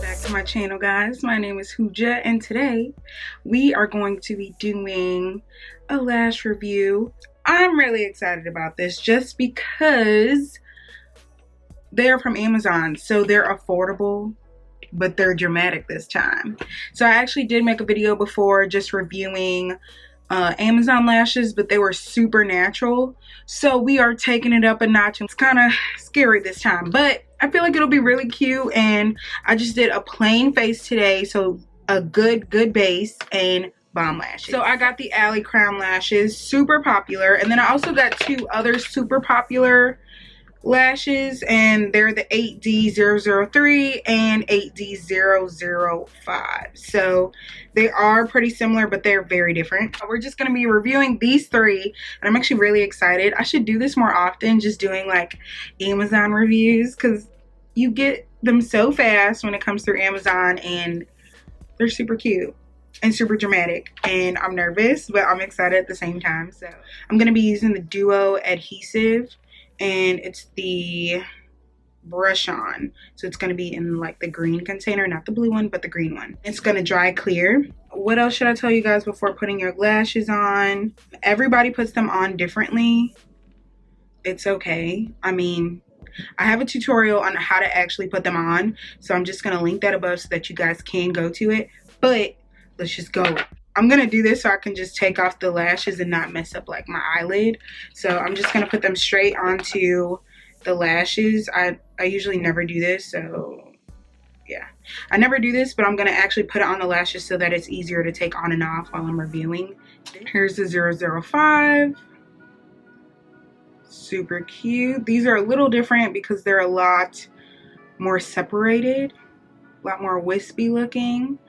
back to my channel, guys. My name is Huja, and today we are going to be doing a lash review. I'm really excited about this just because they're from Amazon, so they're affordable, but they're dramatic this time. So I actually did make a video before just reviewing Amazon lashes, but they were super natural, so we are taking it up a notch. It's kind of scary this time, but I feel like it'll be really cute. And I just did a plain face today, so a good base and bomb lashes. So I got the ALICROWN lashes, super popular, and then I also got two other super popular lashes, and they're the 8D003 and 8D005. So they are pretty similar, but they're very different. We're just going to be reviewing these three, and I'm actually really excited. I should do this more often, just doing like Amazon reviews, because you get them so fast when it comes through Amazon, and they're super cute and super dramatic, and I'm nervous, but I'm excited at the same time. So I'm going to be using the Duo adhesive, and it's the brush on, so it's going to be in like the green container, not the blue one, but the green one. It's going to dry clear. What else should I tell you guys before putting your lashes on? Everybody puts them on differently. It's okay. I mean, I have a tutorial on how to actually put them on, so I'm just going to link that above so that you guys can go to it. But let's just go. I'm going to do this so I can just take off the lashes and not mess up like my eyelid. So I'm just going to put them straight onto the lashes. I usually never do this, so yeah. I never do this, but I'm going to actually put it on the lashes so that it's easier to take on and off while I'm reviewing. Here's the 005. Super cute. These are a little different because they're a lot more separated, a lot more wispy looking.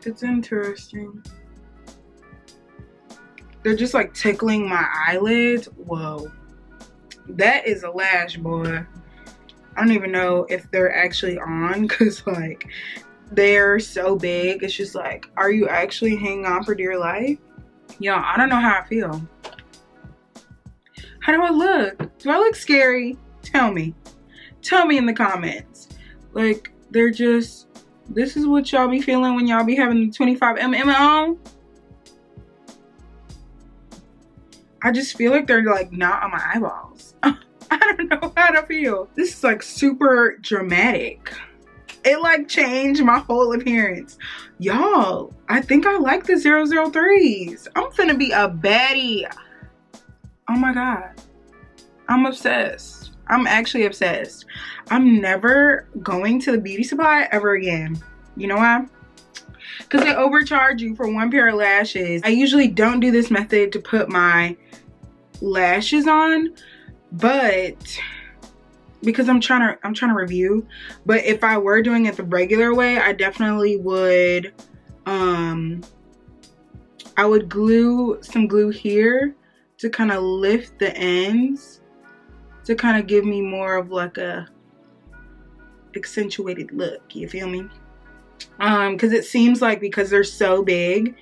It's interesting. They're just like tickling my eyelids. Whoa, that is a lash, boy. I don't even know if they're actually on, because like they're so big. It's just like, are you actually hanging on for dear life? Yo, I don't know how I feel. How do I look? Do I look scary? Tell me. Tell me in the comments. Like, they're just, this is what y'all be feeling when y'all be having the 25mm on? I just feel like they're like not on my eyeballs. I don't know how to feel. This is like super dramatic. It like changed my whole appearance. Y'all, I think I like the 003s. I'm finna be a baddie. Oh my God. I'm obsessed. I'm actually obsessed. I'm never going to the beauty supply ever again. You know why? Because they overcharge you for one pair of lashes. I usually don't do this method to put my lashes on, but because I'm trying to review. But if I were doing it the regular way, I definitely would I would glue some glue here to kind of lift the ends, to kind of give me more of like a accentuated look, you feel me? Because it seems like because they're so big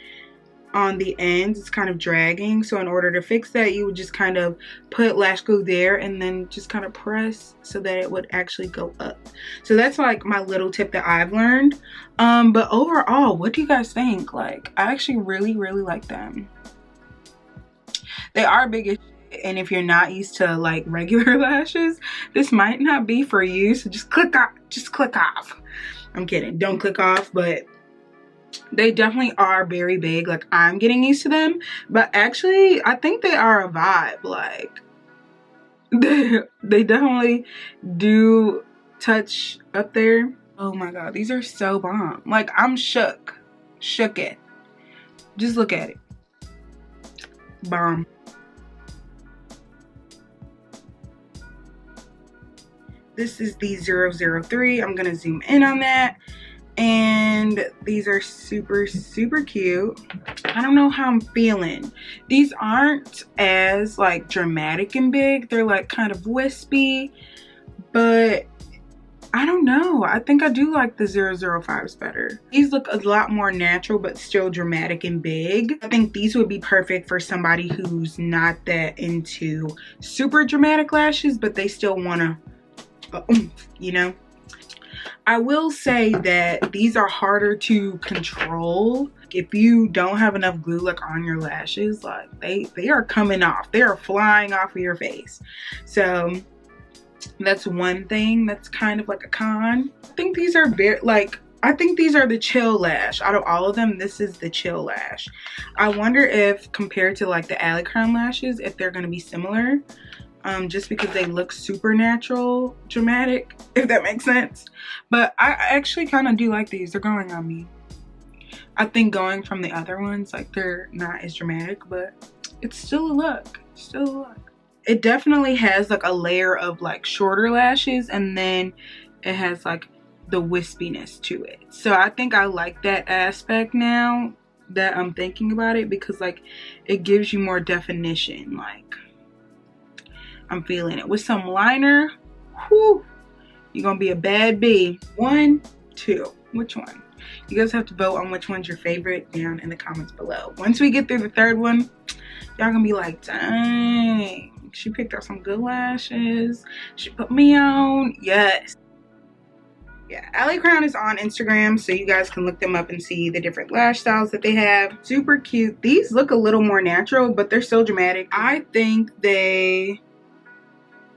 on the ends, it's kind of dragging. So in order to fix that, you would just kind of put lash glue there and then just kind of press so that it would actually go up. So that's like my little tip that I've learned. But overall, what do you guys think? Like, I actually really like them. They are big as shit, and if you're not used to like regular lashes, this might not be for you. So just click off. Just click off. I'm kidding. Don't click off, but they definitely are very big. Like, I'm getting used to them, but actually I think they are a vibe. Like, they definitely do touch up there. Oh my God, these are so bomb. Like, I'm shook it. Just look at it. Bomb. This is the 003. I'm gonna zoom in on that. And these are super cute. I don't know how I'm feeling. These aren't as like dramatic and big. They're like kind of wispy, but I don't know. I think I do like the 005s better. These look a lot more natural, but still dramatic and big. I think these would be perfect for somebody who's not that into super dramatic lashes, but they still want to you know. I will say that these are harder to control. If you don't have enough glue like on your lashes, like they are coming off. They are flying off of your face. So that's one thing that's kind of like a con. I think these are very like, I think these are the chill lash. Out of all of them, this is the chill lash. I wonder if compared to like the ALICROWN lashes, if they're gonna be similar. Just because they look super natural, dramatic, if that makes sense. But I actually kind of do like these. They're growing on me. I think going from the other ones, like they're not as dramatic, but it's still a look. Still a look. It definitely has like a layer of like shorter lashes, and then it has like the wispiness to it. So I think I like that aspect now that I'm thinking about it, because like it gives you more definition. Like I'm feeling it. With some liner, whew, you're gonna be a bad bee. 1, 2, which one? You guys have to vote on which one's your favorite down in the comments below. Once we get through the third one, y'all gonna be like, dang, she picked out some good lashes. She put me on, yes. Yeah, ALICROWN is on Instagram, so you guys can look them up and see the different lash styles that they have. Super cute. These look a little more natural, but they're still dramatic. I think they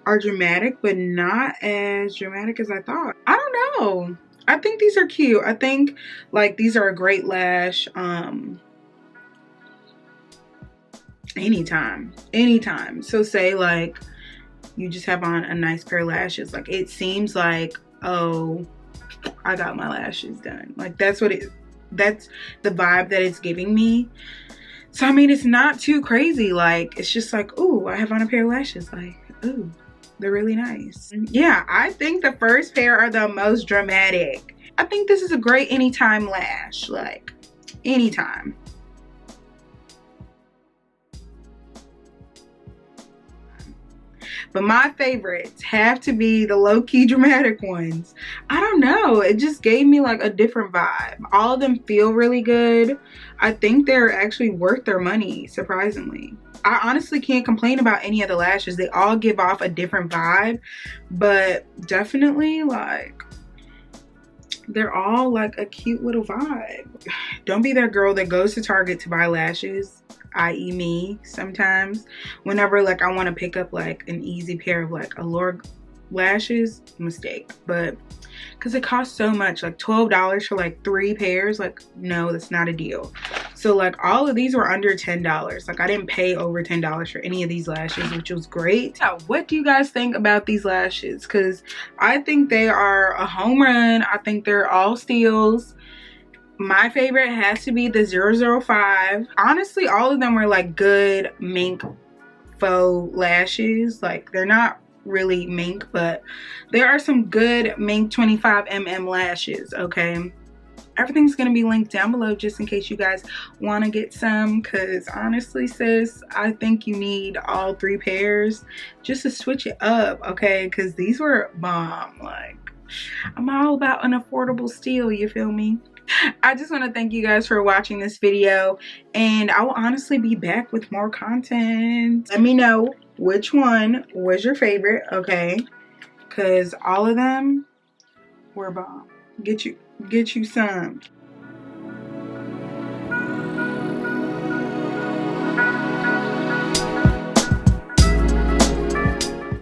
are dramatic, but not as dramatic as I thought. I don't know. I think these are cute. I think like these are a great lash anytime. So say like you just have on a nice pair of lashes, like it seems like, oh, I got my lashes done. Like that's the vibe that it's giving me. So I mean, it's not too crazy. Like it's just like, ooh, I have on a pair of lashes. Like, ooh, they're really nice. Yeah, I think the first pair are the most dramatic. I think this is a great anytime lash, like anytime. But my favorites have to be the low-key dramatic ones. I don't know, it just gave me like a different vibe. All of them feel really good. I think they're actually worth their money, surprisingly. I honestly can't complain about any of the lashes. They all give off a different vibe, but definitely like they're all like a cute little vibe. Don't be that girl that goes to Target to buy lashes, i.e. me sometimes. Whenever like I want to pick up like an easy pair of like Allure lashes, mistake. But because it costs so much, like $12 for like 3 pairs, like no, that's not a deal. So like all of these were under $10. Like I didn't pay over $10 for any of these lashes, which was great. So what do you guys think about these lashes? Because I think they are a home run. I think they're all steals. My favorite has to be the 005. Honestly, all of them are like good Mink faux lashes. Like they're not really Mink, but there are some good Mink 25mm lashes, okay? Everything's gonna be linked down below just in case you guys want to get some, because honestly sis, I think you need all 3 pairs just to switch it up, okay? Because these were bomb. Like I'm all about an affordable steal, you feel me? I just want to thank you guys for watching this video, and I will honestly be back with more content. Let me know which one was your favorite, okay? Because all of them were bomb. Get you some.